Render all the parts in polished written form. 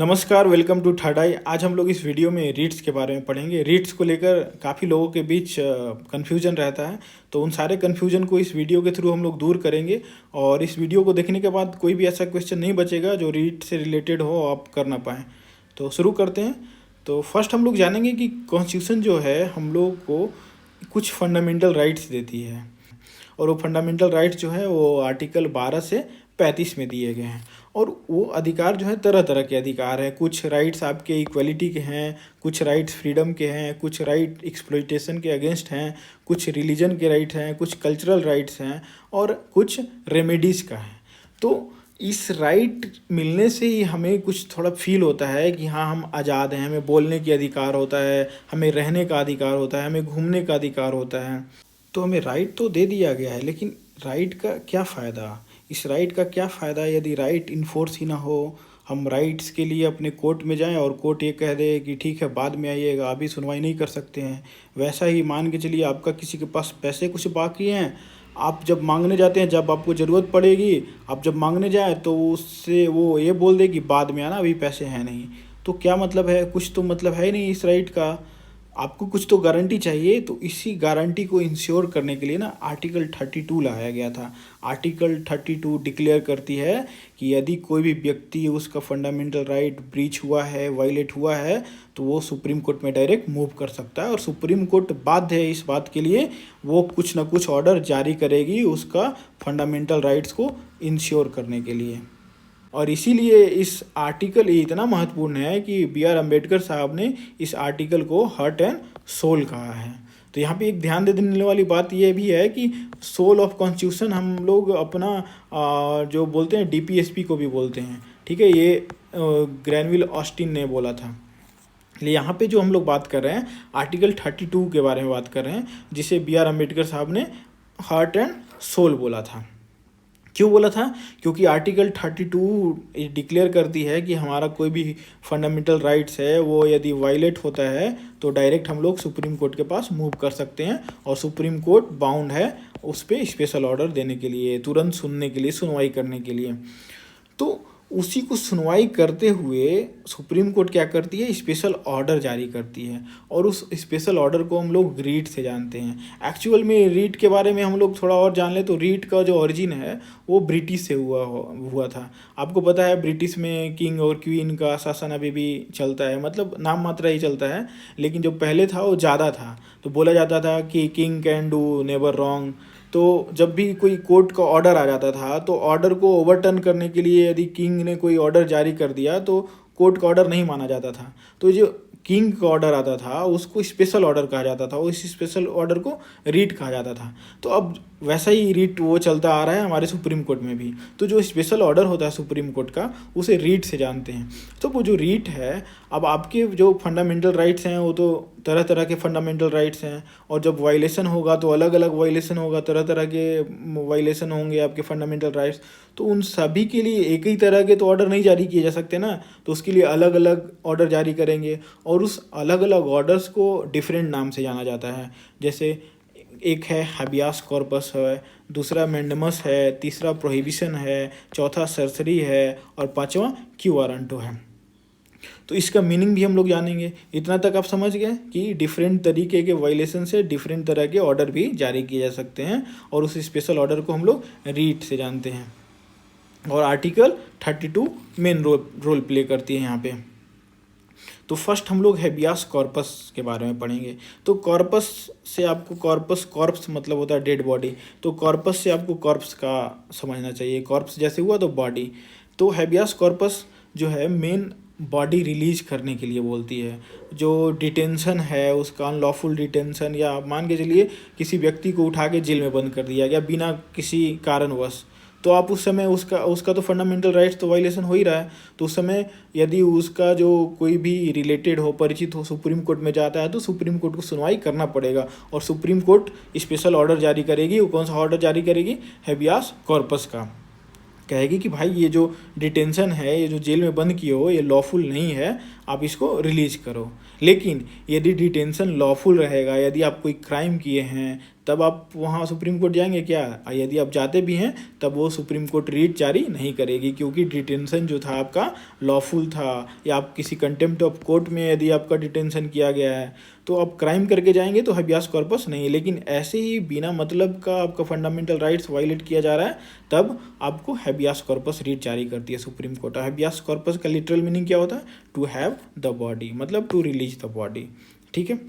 नमस्कार, welcome to third आई। आज हम लोग इस वीडियो में रीट्स के बारे में पढ़ेंगे। रीट्स को लेकर काफ़ी लोगों के बीच कन्फ्यूजन रहता है, तो उन सारे कन्फ्यूजन को इस वीडियो के थ्रू हम लोग दूर करेंगे। और इस वीडियो को देखने के बाद कोई भी ऐसा क्वेश्चन नहीं बचेगा जो रीट से रिलेटेड हो आप कर ना पाएँ। तो शुरू करते हैं। तो फर्स्ट हम लोग जानेंगे कि कॉन्स्टिट्यूशन जो है हम लोग को कुछ फंडामेंटल राइट्स देती है, और वो फंडामेंटल राइट्स जो है वो आर्टिकल 12 से 35 में दिए गए हैं। और वो अधिकार जो है तरह तरह के अधिकार हैं। कुछ राइट्स आपके इक्वलिटी के हैं, कुछ राइट्स फ्रीडम के हैं, कुछ राइट एक्सप्लॉइटेशन के अगेंस्ट हैं, कुछ रिलीजन के राइट हैं, कुछ कल्चरल राइट्स हैं और कुछ रेमेडीज़ का है। तो इस राइट मिलने से ही हमें कुछ थोड़ा फील होता है कि हाँ, हम आज़ाद हैं, हमें बोलने के अधिकार होता है, हमें रहने का अधिकार होता है, हमें घूमने का अधिकार होता है। तो हमें राइट तो दे दिया गया है, लेकिन राइट का क्या फ़ायदा? इस राइट का क्या फ़ायदा यदि राइट इन्फोर्स ही ना हो? हम राइट्स के लिए अपने कोर्ट में जाएं और कोर्ट ये कह दे कि ठीक है बाद में आइएगा, अभी सुनवाई नहीं कर सकते हैं। वैसा ही मान के चलिए आपका किसी के पास पैसे कुछ बाकी हैं, आप जब मांगने जाते हैं, जब आपको ज़रूरत पड़ेगी, आप जब मांगने जाएँ तो उससे वो ये बोल दे कि बाद में आना, अभी पैसे हैं नहीं। तो क्या मतलब है? कुछ तो मतलब है ही नहीं इस राइट का। आपको कुछ तो गारंटी चाहिए। तो इसी गारंटी को इंश्योर करने के लिए ना आर्टिकल 32 लाया गया था। आर्टिकल 32 डिक्लेयर करती है कि यदि कोई भी व्यक्ति उसका फंडामेंटल राइट ब्रीच हुआ है, वायलेट हुआ है, तो वो सुप्रीम कोर्ट में डायरेक्ट मूव कर सकता है। और सुप्रीम कोर्ट बाध्य है इस बात के लिए, वो कुछ ना कुछ ऑर्डर जारी करेगी उसका फंडामेंटल राइट्स को इंश्योर करने के लिए। और इसीलिए इस आर्टिकल ये इतना महत्वपूर्ण है कि बी.आर. अम्बेडकर साहब ने इस आर्टिकल को हार्ट एंड सोल कहा है। तो यहाँ पे एक ध्यान दे देने वाली बात यह भी है कि सोल ऑफ कॉन्स्टिट्यूशन हम लोग अपना जो बोलते हैं डीपीएसपी को भी बोलते हैं, ठीक है। ये ग्रैनविल ऑस्टिन ने बोला था। इसलिए यहाँ पे जो हम लोग बात कर रहे हैं आर्टिकल 32 के बारे में बात कर रहे हैं, जिसे बी.आर. अम्बेडकर साहब ने हार्ट एंड सोल बोला था। क्यों बोला था? क्योंकि आर्टिकल 32 डिक्लेयर करती है कि हमारा कोई भी फंडामेंटल राइट्स है वो यदि वायलेट होता है तो डायरेक्ट हम लोग सुप्रीम कोर्ट के पास मूव कर सकते हैं, और सुप्रीम कोर्ट बाउंड है उस पर स्पेशल ऑर्डर देने के लिए, तुरंत सुनने के लिए, सुनवाई करने के लिए। तो उसी को सुनवाई करते हुए सुप्रीम कोर्ट क्या करती है? स्पेशल ऑर्डर जारी करती है, और उस स्पेशल ऑर्डर को हम लोग रीट से जानते हैं। एक्चुअल में रीट के बारे में हम लोग थोड़ा और जान लें तो रीट का जो ओरिजिन है वो ब्रिटिश से हुआ था। आपको पता है ब्रिटिश में किंग और क्वीन का शासन अभी भी चलता है, मतलब नाम मात्र ही चलता है, लेकिन जो पहले था वो ज़्यादा था। तो बोला जाता था कि king can do never wrong. तो जब भी कोई कोर्ट का ऑर्डर आ जाता था तो ऑर्डर को ओवरटर्न करने के लिए यदि किंग ने कोई ऑर्डर जारी कर दिया तो कोर्ट का ऑर्डर नहीं माना जाता था। तो जो किंग का ऑर्डर आता था उसको स्पेशल ऑर्डर कहा जाता था, उस स्पेशल ऑर्डर को रीट कहा जाता था। तो अब वैसा ही रीट वो चलता आ रहा है हमारे सुप्रीम कोर्ट में भी। तो जो स्पेशल ऑर्डर होता है सुप्रीम कोर्ट का उसे रीट से जानते हैं। तो वो जो रीट है, अब आपके जो फंडामेंटल राइट्स हैं वो तो तरह तरह के फंडामेंटल राइट्स हैं, और जब वायलेशन होगा तो अलग अलग वायलेशन होगा, तरह तरह के वायलेशन होंगे आपके फंडामेंटल राइट्स। तो उन सभी के लिए एक ही तरह के तो ऑर्डर नहीं जारी किए जा सकते ना, तो उसके लिए अलग अलग ऑर्डर जारी करेंगे, और उस अलग अलग ऑर्डर्स को डिफरेंट नाम से जाना जाता है। जैसे एक है हैबियास कॉर्पस है, दूसरा मैंडेमस है, तीसरा प्रोहिबिशन है, चौथा सरसरी है, और पांचवा क्यू वारंटो है। तो इसका मीनिंग भी हम लोग जानेंगे। इतना तक आप समझ गए कि डिफरेंट तरीके के वायलेशन से डिफरेंट तरह के ऑर्डर भी जारी किए जा सकते हैं, और उस स्पेशल ऑर्डर को हम लोग रीट से जानते हैं। और आर्टिकल 32 मेन रोल प्ले करती है यहाँ पे। तो फर्स्ट हम लोग हैबियास कॉर्पस के बारे में पढ़ेंगे। तो कॉर्पस से आपको कॉर्प्स मतलब होता है डेड बॉडी, तो कॉर्पस से आपको कॉर्प्स का समझना चाहिए। कॉर्प्स जैसे हुआ तो बॉडी। तो हैबियास कॉर्पस जो है मेन बॉडी रिलीज करने के लिए बोलती है। जो डिटेंशन है उसका अनलॉफुल डिटेंशन, या मान के चलिए किसी व्यक्ति को उठा के जेल में बंद कर दिया गया बिना किसी कारणवश, तो आप उस समय उसका तो फंडामेंटल राइट्स तो वायलेशन हो ही रहा है। तो उस समय यदि उसका जो कोई भी रिलेटेड हो, परिचित हो, सुप्रीम कोर्ट में जाता है तो सुप्रीम कोर्ट को सुनवाई करना पड़ेगा, और सुप्रीम कोर्ट स्पेशल ऑर्डर जारी करेगी। वो कौन सा ऑर्डर जारी करेगी? हैबियास कॉर्पस का। कहेगी कि भाई ये जो डिटेंशन है, ये जो जेल में बंद किए हो, ये लॉफुल नहीं है, आप इसको रिलीज करो। लेकिन यदि डिटेंशन लॉफुल रहेगा, यदि आप कोई क्राइम किए हैं, तब आप वहाँ सुप्रीम कोर्ट जाएंगे क्या? यदि आप जाते भी हैं तब वो सुप्रीम कोर्ट रीट जारी नहीं करेगी, क्योंकि डिटेंशन जो था आपका लॉफुल था, या आप किसी कंटेम्प्ट ऑफ कोर्ट में यदि आपका डिटेंशन किया गया है तो आप क्राइम करके जाएंगे तो हैबियास कॉर्पस नहीं है। लेकिन ऐसे ही बिना मतलब का आपका फंडामेंटल राइट्स वायलेट किया जा रहा है तब आपको हैबियास कॉर्पस रीट जारी करती है सुप्रीम कोर्ट। हैबियास कॉर्पस का लिटरल मीनिंग क्या होता है? टू हैव द बॉडी, मतलब टू रिलीज द बॉडी। ठीक है,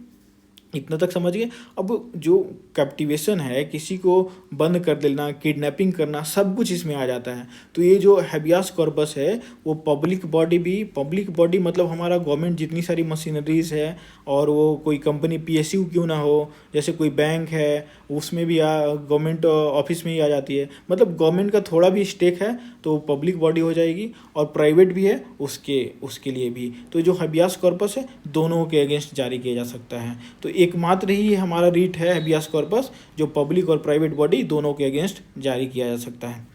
इतना तक समझ गए। अब जो कैप्टिवेशन है, किसी को बंद कर देना, किडनैपिंग करना, सब कुछ इसमें आ जाता है। तो ये जो हैबियास कॉर्पस है वो पब्लिक बॉडी भी, पब्लिक बॉडी मतलब हमारा गवर्नमेंट जितनी सारी मशीनरीज है, और वो कोई कंपनी पीएसयू क्यों ना हो, जैसे कोई बैंक है उसमें भी गवर्नमेंट ऑफिस में ही आ जाती है, मतलब गवर्नमेंट का थोड़ा भी स्टेक है तो पब्लिक बॉडी हो जाएगी, और प्राइवेट भी है उसके लिए भी। तो जो हैबियास कॉर्पस है दोनों के अगेंस्ट जारी किया जा सकता है। तो एकमात्र ही हमारा रीट है हैबियास कॉर्पस जो पब्लिक और प्राइवेट बॉडी दोनों के अगेंस्ट जारी किया जा सकता है।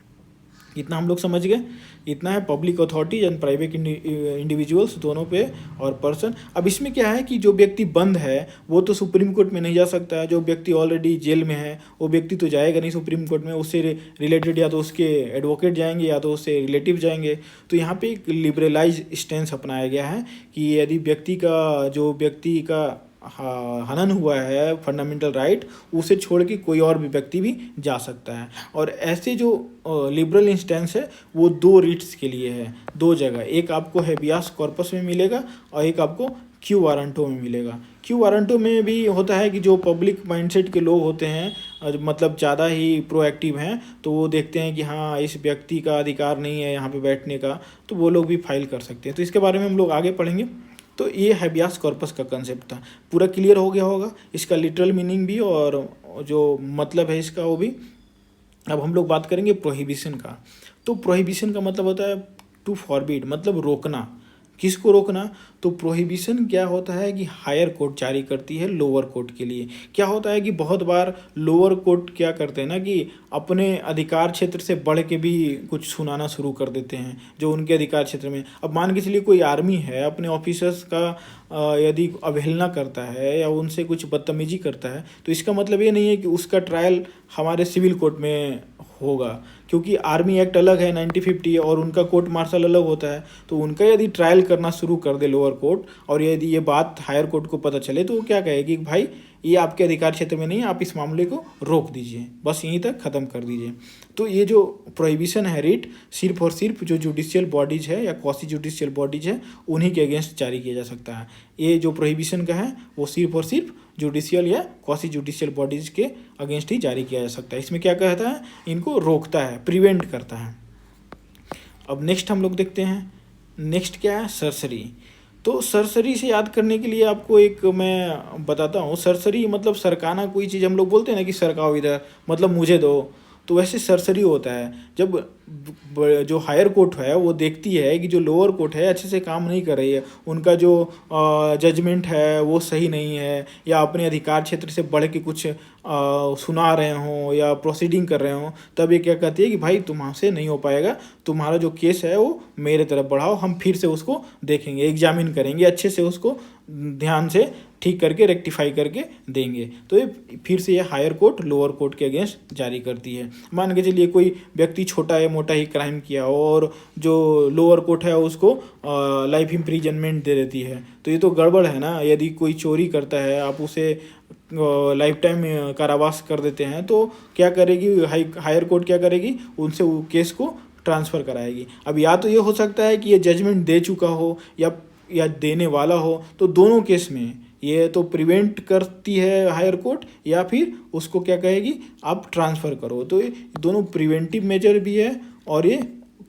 इतना हम लोग समझ गए। इतना है public authorities and private individuals दोनों पे और पर्सन। अब इसमें क्या है कि जो व्यक्ति बंद है वो तो सुप्रीम कोर्ट में नहीं जा सकता है, जो व्यक्ति ऑलरेडी जेल में है वो व्यक्ति तो जाएगा नहीं सुप्रीम कोर्ट में, उससे रिलेटेड या तो उसके एडवोकेट जाएंगे या तो उससे रिलेटिव जाएंगे। तो यहाँ पे एक लिबरलाइज स्टैंस अपनाया गया है कि यदि व्यक्ति का हनन हुआ है फंडामेंटल राइट, उसे छोड़ के कोई और भी व्यक्ति भी जा सकता है। और ऐसे जो लिबरल इंस्टेंस है वो दो रीट्स के लिए है, दो जगह, एक आपको हैबियास कॉर्पस में मिलेगा और एक आपको क्यू वारंटो में मिलेगा। क्यू वारंटो में भी होता है कि जो पब्लिक माइंडसेट के लोग होते हैं, मतलब ज़्यादा ही प्रोएक्टिव हैं, तो वो देखते हैं कि हाँ इस व्यक्ति का अधिकार नहीं है यहाँ पे बैठने का, तो वो लोग भी फाइल कर सकते हैं। तो इसके बारे में हम लोग आगे पढ़ेंगे। तो ये हैबियास कॉर्पस का कंसेप्ट था, पूरा क्लियर हो गया होगा, इसका लिटरल मीनिंग भी और जो मतलब है इसका वो भी। अब हम लोग बात करेंगे प्रोहिबिशन का। तो प्रोहिबिशन का मतलब होता है टू फॉरबिड, मतलब रोकना। किसको रोकना? तो प्रोहिबिशन क्या होता है कि हायर कोर्ट जारी करती है लोअर कोर्ट के लिए। क्या होता है कि बहुत बार लोअर कोर्ट क्या करते हैं ना कि अपने अधिकार क्षेत्र से बढ़ के भी कुछ सुनाना शुरू कर देते हैं जो उनके अधिकार क्षेत्र में। अब मान के चलिए कोई आर्मी है, अपने ऑफिसर्स का यदि अवहेलना करता है या उनसे कुछ बदतमीजी करता है, तो इसका मतलब ये नहीं है कि उसका ट्रायल हमारे सिविल कोर्ट में होगा, क्योंकि आर्मी एक्ट अलग है 1950 और उनका कोर्ट मार्शल अलग होता है। तो उनका यदि ट्रायल करना शुरू कर दे लोअर कोर्ट और यदि ये बात हायर कोर्ट को पता चले, तो वो क्या कहेगी कि भाई ये आपके अधिकार क्षेत्र में नहीं है, आप इस मामले को रोक दीजिए, बस यहीं तक ख़त्म कर दीजिए। तो ये जो प्रोहिबिशन है रीट सिर्फ और सिर्फ जो जुडिशियल बॉडीज़ है या क्वासी जुडिशियल बॉडीज़ है उन्हीं के अगेंस्ट जारी किया जा सकता है। ये जो प्रोहिबिशन का है वो सिर्फ और सिर्फ जुडिशियल या क्वासी जुडिशियल बॉडीज़ के अगेंस्ट ही जारी किया जा सकता है। इसमें क्या कहता है? इनको रोकता है, प्रिवेंट करता है। अब नेक्स्ट हम लोग देखते हैं, नेक्स्ट क्या है? सरसरी। तो सरसरी से याद करने के लिए आपको एक मैं बताता हूँ। सरसरी मतलब सरकाना कोई चीज़, हम लोग बोलते हैं ना कि सरकाओ इधर, मतलब मुझे दो, तो वैसे सरसरी होता है जब जो हायर कोर्ट है वो देखती है कि जो लोअर कोर्ट है अच्छे से काम नहीं कर रही है, उनका जो जजमेंट है वो सही नहीं है, या अपने अधिकार क्षेत्र से बढ़ के कुछ सुना रहे हों या प्रोसीडिंग कर रहे हों, तब ये क्या कहती है कि भाई तुमसे नहीं हो पाएगा, तुम्हारा जो केस है वो मेरे तरफ बढ़ाओ, हम फिर से उसको देखेंगे, एग्जामिन करेंगे, अच्छे से उसको ध्यान से ठीक करके रेक्टिफाई करके देंगे। तो ये फिर से ये हायर कोर्ट लोअर कोर्ट के अगेंस्ट जारी करती है। मान के चलिए कोई व्यक्ति छोटा या मोटा ही क्राइम किया हो और जो लोअर कोर्ट है उसको लाइफ इम्प्रिजनमेंट दे देती है, तो ये तो गड़बड़ है ना। यदि कोई चोरी करता है आप उसे लाइफ टाइम कारावास कर देते हैं, तो क्या करेगी हायर कोर्ट? क्या करेगी? उनसे वो केस को ट्रांसफ़र कराएगी। अब या तो ये हो सकता है कि ये जजमेंट दे चुका हो या देने वाला हो, तो दोनों केस में ये तो प्रिवेंट करती है हायर कोर्ट, या फिर उसको क्या कहेगी? आप ट्रांसफ़र करो। तो ये दोनों प्रिवेंटिव मेजर भी है और ये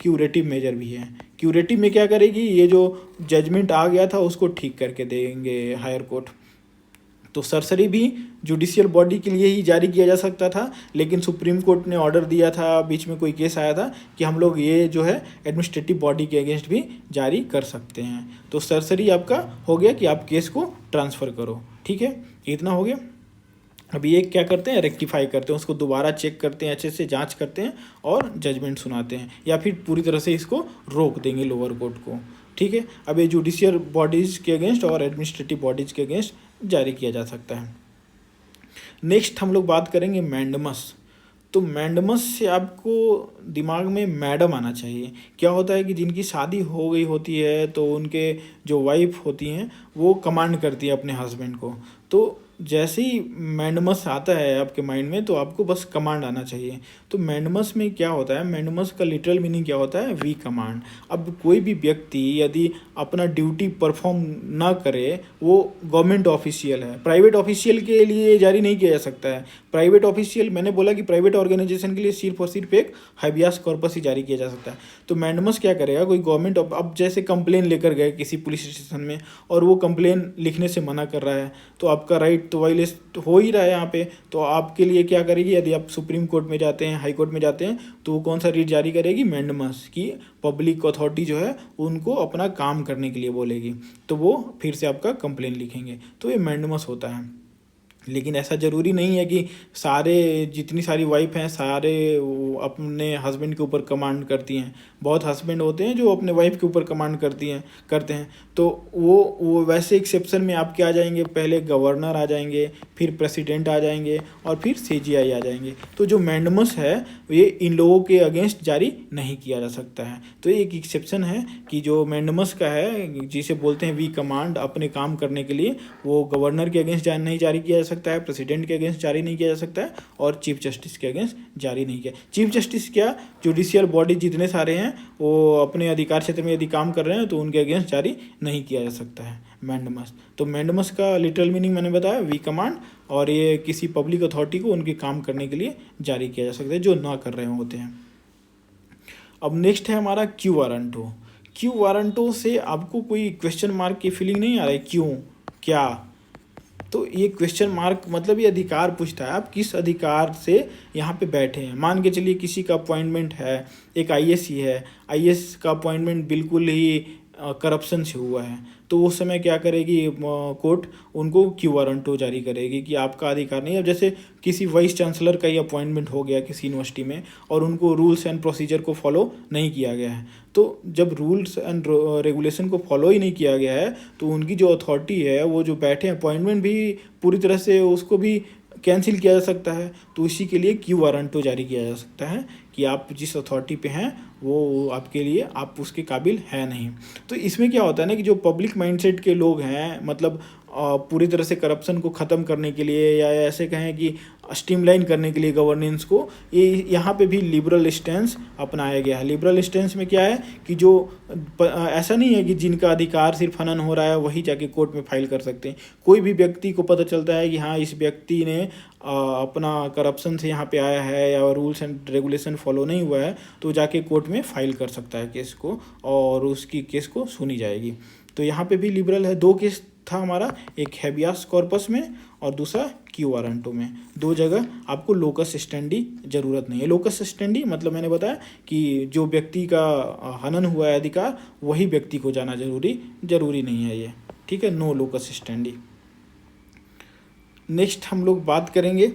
क्यूरेटिव मेजर भी है। क्यूरेटिव में क्या करेगी? ये जो जजमेंट आ गया था उसको ठीक करके देंगे हायर कोर्ट। तो सरसरी भी जुडिशियल बॉडी के लिए ही जारी किया जा सकता था, लेकिन सुप्रीम कोर्ट ने ऑर्डर दिया था, बीच में कोई केस आया था कि हम लोग ये जो है एडमिनिस्ट्रेटिव बॉडी के अगेंस्ट भी जारी कर सकते हैं। तो सरसरी आपका हो गया कि आप केस को ट्रांसफ़र करो। ठीक है, इतना हो गया। अभी एक क्या करते हैं? रेक्टिफाई करते हैं, उसको दोबारा चेक करते हैं, अच्छे से जांच करते हैं और जजमेंट सुनाते हैं, या फिर पूरी तरह से इसको रोक देंगे लोअर कोर्ट को। ठीक है, अब ये जुडिशियल बॉडीज़ के अगेंस्ट और एडमिनिस्ट्रेटिव बॉडीज़ के अगेंस्ट जारी किया जा सकता है। नेक्स्ट हम लोग बात करेंगे मैंडमस। तो मैंडमस से आपको दिमाग में मैडम आना चाहिए। क्या होता है कि जिनकी शादी हो गई होती है तो उनके जो वाइफ होती हैं वो कमांड करती है अपने हस्बैंड को। तो जैसे ही मैंडमस आता है आपके माइंड में तो आपको बस कमांड आना चाहिए। तो मैंडमस में क्या होता है, मैंडमस का लिटरल मीनिंग क्या होता है, वी कमांड। अब कोई भी व्यक्ति यदि अपना ड्यूटी परफॉर्म ना करे, वो गवर्नमेंट ऑफिशियल है, प्राइवेट ऑफिशियल के लिए जारी नहीं किया जा सकता है। प्राइवेट ऑफिशियल, मैंने बोला कि प्राइवेट ऑर्गेनाइजेशन के लिए सिर्फ और सिर्फ एक हैबियास कॉर्पस ही जारी किया जा सकता है। तो मैंडमस क्या करेगा, कोई गवर्नमेंट, अब जैसे कंप्लेन लेकर गए किसी पुलिस स्टेशन में और वो कंप्लेन लिखने से मना कर रहा है, तो आपका राइट तो वायलेट हो ही रहा है यहाँ पे। तो आपके लिए क्या करेगी, यदि आप सुप्रीम कोर्ट में जाते हैं, हाई कोर्ट में जाते हैं, तो वो कौन सा रीट जारी करेगी, मैंडमस की। पब्लिक अथॉरिटी जो है उनको अपना काम करने के लिए बोलेगी, तो वो फिर से आपका कंप्लेन लिखेंगे। तो ये मैंडमस होता है। लेकिन ऐसा ज़रूरी नहीं है कि सारे, जितनी सारी वाइफ हैं सारे वो अपने हस्बैंड के ऊपर कमांड करती हैं। बहुत हस्बैंड होते हैं जो अपने वाइफ के ऊपर कमांड करते हैं। तो वो वैसे एक्सेप्शन में आपके आ जाएंगे, पहले गवर्नर आ जाएंगे, फिर प्रेसिडेंट आ जाएंगे और फिर सीजीआई आ जाएंगे। तो जो मैंडमस है ये इन लोगों के अगेंस्ट जारी नहीं किया जा सकता है। तो ये एक एक्सेप्शन है कि जो मैंडमस का है, जिसे बोलते हैं वी कमांड, अपने काम करने के लिए, वो गवर्नर के अगेंस्ट नहीं जारी किया जा सकता है, प्रेसिडेंट के अगेंस्ट जारी नहीं किया जा सकता है और चीफ जस्टिस के अगेंस्ट जारी नहीं किया। चीफ जस्टिस क्या, जुडिशियल बॉडी जितने सारे हैं वो अपने अधिकार क्षेत्र में यदि काम कर रहे हैं तो उनके अगेंस्ट जारी नहीं किया जा सकता है मैंडमस। तो मैंडमस का लिटरल मीनिंग मैंने बताया, वी कमांड, और ये किसी पब्लिक अथॉरिटी को उनके काम करने के लिए जारी किया जा सकता है जो ना कर रहे होते हैं। अब नेक्स्ट है हमारा क्यू वारंटो। क्यू वारंटो से आपको कोई क्वेश्चन मार्क की फीलिंग नहीं आ रहा है, क्यों, क्या? तो ये क्वेश्चन मार्क मतलब ये अधिकार पूछता है, आप किस अधिकार से यहाँ पे बैठे हैं। मान के चलिए किसी का अपॉइंटमेंट है, एक आईएएस ही है, आईएएस का अपॉइंटमेंट बिल्कुल ही करप्शन से हुआ है, तो उस समय क्या करेगी कोर्ट, उनको क्यू वारंटो जारी करेगी कि आपका अधिकार नहीं है। अब जैसे किसी वाइस चांसलर का ही अपॉइंटमेंट हो गया किसी यूनिवर्सिटी में और उनको रूल्स एंड प्रोसीजर को फॉलो नहीं किया गया है, तो जब रूल्स एंड रेगुलेशन को फॉलो ही नहीं किया गया है तो उनकी जो अथॉरिटी है, वो जो बैठे अपॉइंटमेंट भी पूरी तरह से उसको भी कैंसिल किया जा सकता है। तो इसी के लिए क्यू वारंटो जारी किया जा सकता है कि आप जिस अथॉरिटी पे हैं वो आपके लिए, आप उसके काबिल है नहीं। तो इसमें क्या होता है ना कि जो पब्लिक माइंडसेट के लोग हैं, मतलब पूरी तरह से करप्शन को ख़त्म करने के लिए या ऐसे कहें कि स्ट्रीमलाइन करने के लिए गवर्नेंस को, ये यहाँ पे भी लिबरल स्टैंस अपनाया गया है। लिबरल स्टैंस में क्या है कि जो ऐसा नहीं है कि जिनका अधिकार सिर्फ हनन हो रहा है वही जाके कोर्ट में फाइल कर सकते हैं। कोई भी व्यक्ति को पता चलता है कि हाँ इस व्यक्ति ने अपना करप्शन से यहाँ पे आया है या रूल्स एंड रेगुलेशन फॉलो नहीं हुआ है, तो जाके कोर्ट में फाइल कर सकता है केस को और उसकी केस को सुनी जाएगी। तो यहाँ पे भी लिबरल है। 2 केस था हमारा, एक हैबियास कॉर्पस में और दूसरा क्यू वारंटो में। 2 जगह आपको लोकस स्टैंडी ज़रूरत नहीं है। लोकस स्टैंडी मतलब मैंने बताया कि जो व्यक्ति का हनन हुआ है अधिकार, वही व्यक्ति को जाना जरूरी नहीं है ये, ठीक है, नो लोकस स्टैंडी। नेक्स्ट हम लोग बात करेंगे,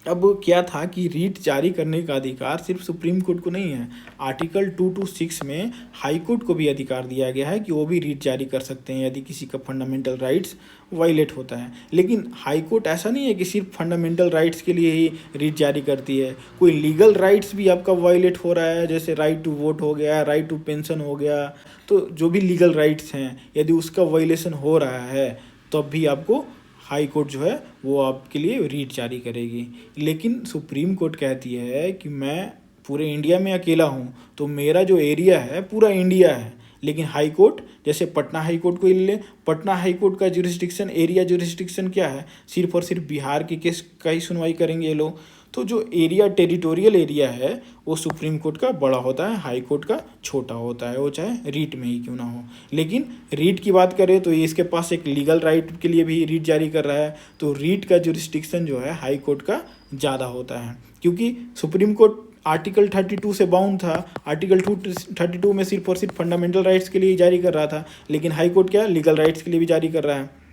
अब क्या था कि रीट जारी करने का अधिकार सिर्फ सुप्रीम कोर्ट को नहीं है। आर्टिकल 226 में हाई कोर्ट को भी अधिकार दिया गया है कि वो भी रीट जारी कर सकते हैं यदि किसी का फंडामेंटल राइट्स वायलेट होता है। लेकिन हाई कोर्ट ऐसा नहीं है कि सिर्फ फंडामेंटल राइट्स के लिए ही रीट जारी करती है। कोई लीगल राइट्स भी आपका वायलेट हो रहा है, जैसे राइट टू वोट हो गया, राइट टू पेंशन हो गया, तो जो भी लीगल राइट्स हैं यदि उसका वायलेशन हो रहा है तब भी आपको हाई कोर्ट जो है वो आपके लिए रीट जारी करेगी। लेकिन सुप्रीम कोर्ट कहती है कि मैं पूरे इंडिया में अकेला हूँ, तो मेरा जो एरिया है पूरा इंडिया है। लेकिन हाई कोर्ट, जैसे पटना हाई कोर्ट को ले, पटना हाई कोर्ट का जुरिस्डिक्शन, एरिया जुरिस्डिक्शन क्या है, सिर्फ और सिर्फ बिहार के केस का ही सुनवाई करेंगे ये लोग। तो जो एरिया, टेरिटोरियल एरिया है, वो सुप्रीम कोर्ट का बड़ा होता है, हाई कोर्ट का छोटा होता है, वो चाहे रीट में ही क्यों ना हो। लेकिन रीट की बात करें तो ये इसके पास एक लीगल राइट के लिए भी रीट जारी कर रहा है, तो रीट का जुरिस्डिक्शन जो है हाई कोर्ट का ज़्यादा होता है, क्योंकि सुप्रीम कोर्ट आर्टिकल 32 से बाउंड था। आर्टिकल 32 में सिर्फ और सिर्फ फंडामेंटल राइट्स के लिए जारी कर रहा था, लेकिन हाई कोर्ट क्या लीगल राइट्स के लिए भी जारी कर रहा है।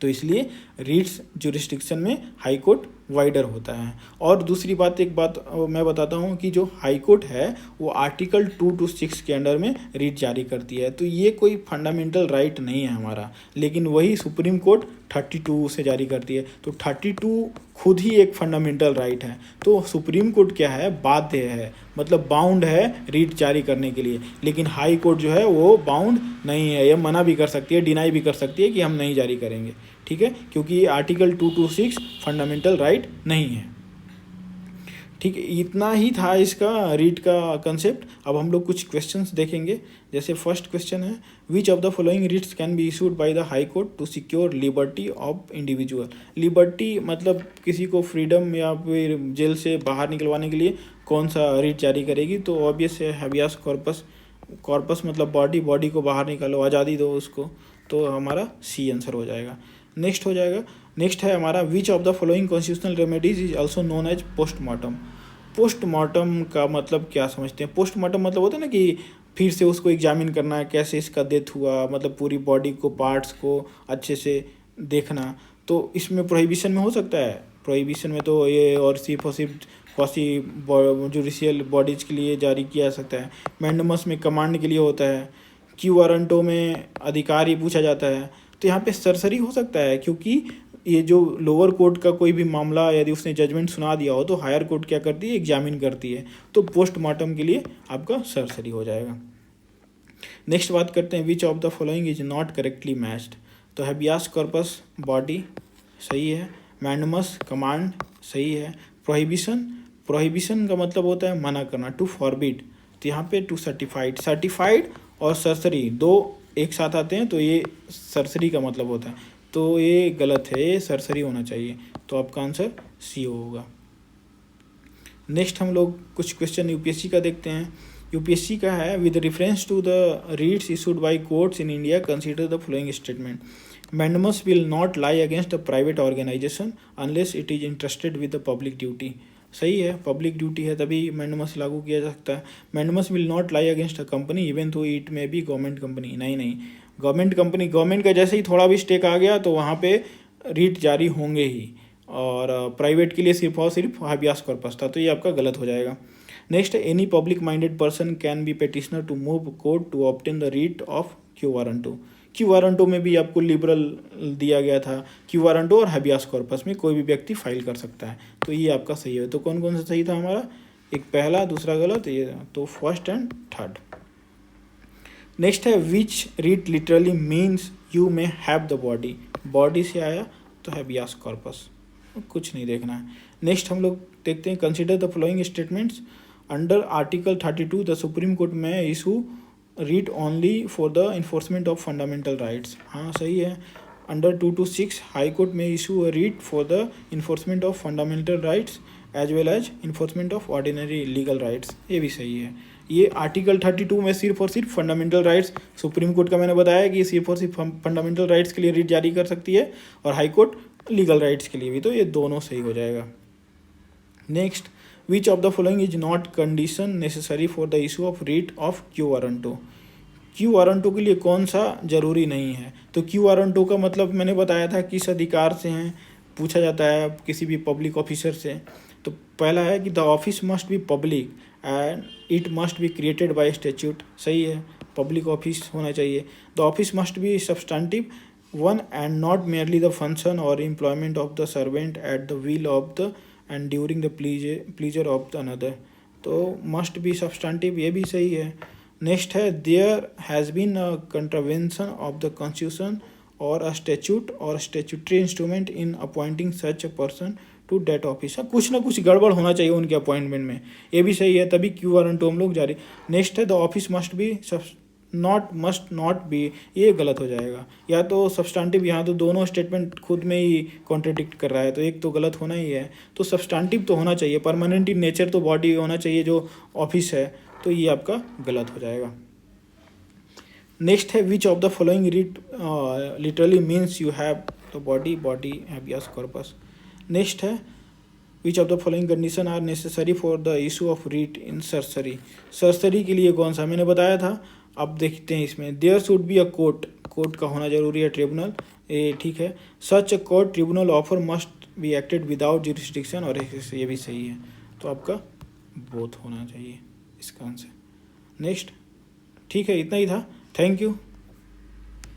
तो इसलिए रीट्स जुरिस्डिक्शन में हाई कोर्ट वाइडर होता है। और दूसरी बात, एक बात मैं बताता हूँ कि जो हाई कोर्ट है वो आर्टिकल 2 to 6 के अंडर में रीट जारी करती है, तो ये कोई फंडामेंटल राइट नहीं है हमारा, लेकिन वही सुप्रीम कोर्ट 32 से जारी करती है। तो 32 खुद ही एक फंडामेंटल राइट है। तो सुप्रीम कोर्ट क्या है, बाध्य है, मतलब बाउंड है रीट जारी करने के लिए, लेकिन हाई कोर्ट जो है वो बाउंड नहीं है, ये मना भी कर सकती है, डिनाई भी कर सकती है कि हम नहीं जारी करेंगे, ठीक है, क्योंकि ये आर्टिकल 2 to 6 फंडामेंटल राइट नहीं है। ठीक है, इतना ही था इसका रीट का कंसेप्ट। अब हम लोग कुछ क्वेश्चंस देखेंगे। जैसे फर्स्ट क्वेश्चन है, which of the following writs can be issued by the high court to secure liberty of individual. Liberty मतलब किसी को फ्रीडम या फिर जेल से बाहर निकलवाने के लिए कौन सा रीट जारी करेगी, तो ऑब्वियस है हैबियस कॉर्पस। कॉर्पस मतलब बॉडी, बॉडी को बाहर निकालो, आज़ादी दो उसको, तो हमारा सी आंसर हो जाएगा। नेक्स्ट हो जाएगा, नेक्स्ट है हमारा, which of the following constitutional remedies is also known as postmortem. Postmortem का मतलब क्या समझते हैं? पोस्टमार्टम मतलब होता है ना कि फिर से उसको एग्जामिन करना है, कैसे इसका डेथ हुआ, मतलब पूरी बॉडी को, पार्ट्स को अच्छे से देखना। तो इसमें प्रोहिबिशन में हो सकता है, प्रोहिबिशन में तो ये और सिर्फ कौसी जुडिशियल बॉडीज़ के लिए जारी किया जा सकता है। मैंडमस में कमांड के लिए होता है। क्यू वारंटो में अधिकार ही पूछा जाता है। तो यहाँ पे सरसरी हो सकता है, क्योंकि ये जो लोअर कोर्ट का कोई भी मामला यदि उसने जजमेंट सुना दिया हो तो हायर कोर्ट क्या करती है, एग्जामिन करती है। तो पोस्टमार्टम के लिए आपका सरसरी हो जाएगा। नेक्स्ट बात करते हैं, विच of the following is not correctly matched. तो हैबियस कॉर्पस बॉडी सही है, मैंडमस कमांड सही है, प्रोहिबिशन, प्रोहिबिशन का मतलब होता है मना करना, टू फॉरबिड, तो यहाँ पे टू सर्टिफाइड, सर्टिफाइड और सरसरी दो एक साथ आते हैं तो ये सरसरी का मतलब होता है, तो ये गलत है, ये सरसरी होना चाहिए, तो आपका आंसर सी होगा। नेक्स्ट हम लोग कुछ क्वेश्चन यूपीएससी का देखते हैं। यूपीएससी का है, with reference to the writs issued by courts in India consider the following statement. Mandamus will not lie against a private organisation unless it is interested with the public duty. सही है, public duty है तभी mandamus लागू किया जा सकता है। Mandamus will not lie against a company even तो इट में बी गवर्नमेंट कंपनी, नहीं, गवर्नमेंट कंपनी, गवर्नमेंट का जैसे ही थोड़ा भी स्टेक आ गया तो वहाँ पे रीट जारी होंगे ही, और प्राइवेट के लिए सिर्फ और सिर्फ हाबियास कॉर्पस था, तो ये आपका गलत हो जाएगा। Next, any public minded person can be petitioner to move court to obtain the writ of quo warranto. Quo warranto में भी आपको लिबरल दिया गया था, क्यू वारंटो और हाबियास कॉर्पस में कोई भी व्यक्ति फाइल कर सकता है, तो ये आपका सही है। तो कौन कौन सा सही था हमारा, एक पहला, दूसरा गलत, ये तो फर्स्ट एंड थर्ड। नेक्स्ट है, which writ literally means you may have the body. Body से आया तो हैबियस कॉर्पस, कुछ नहीं देखना है। नेक्स्ट हम लोग देखते हैं, consider the following statements. Under Article 32 the Supreme Court may issue writ only for the enforcement of fundamental rights. हाँ सही है। Under 2 to 6 High Court may issue a writ for the enforcement of fundamental rights as well as enforcement of ordinary legal rights, ये भी सही है। ये article 32 में सिर्फ और सिर्फ फंडामेंटल राइट्स, सुप्रीम कोर्ट का मैंने बताया कि सिर्फ और सिर्फ फंडामेंटल राइट्स के लिए रीट जारी कर सकती है, और हाई कोर्ट लीगल राइट्स के लिए भी, तो ये दोनों सही हो जाएगा। Next, which of the following is not condition necessary for the issue of writ of quo warranto. Quo warranto के लिए कौन सा जरूरी नहीं है, तो क्यू वारंटो का मतलब मैंने बताया था किस अधिकार से हैं, पूछा जाता है किसी भी पब्लिक ऑफिसर से। तो पहला है कि the office must be public and it must be created by statute, सही है, पब्लिक ऑफिस होना चाहिए। The office must be substantive one and not merely the function और employment of the servant at the will of the and during the pleasure of the another, तो must be substantive, ये भी सही है। Next है, there has been a contravention of the constitution और अ statute और statutory instrument in appointing such a person to date office. कुछ ना कुछ गड़बड़ होना चाहिए उनके अपॉइंटमेंट में, ये भी सही है, तभी क्यू वारंटो हम लोग जारी। नेक्स्ट है, the office must B must not be, ये गलत हो जाएगा, या तो सब्सटेंटिव, यहाँ तो दोनों स्टेटमेंट खुद में ही कॉन्ट्रडिक्ट कर रहा है, तो एक तो गलत होना ही है, तो सब्सटेंटिव तो होना चाहिए, परमानेंट इन नेचर तो बॉडी होना चाहिए जो ऑफिस है, तो ये आपका गलत हो जाएगा। नेक्स्ट है, which of the following writ literally means you have the body, body habeas corpus. Next है, which of the following condition are necessary for the issue of writ in certiorari. Certiorari के लिए कौन सा मैंने बताया था, अब देखते हैं इसमें, there should be a court, court का होना जरूरी है, ट्रिब्यूनल, ये ठीक है। Such a court tribunal offer must we acted without jurisdiction, और ये भी सही है, तो आपका बोथ होना चाहिए इसका आंसर। नेक्स्ट, ठीक है, इतना ही था। Thank you.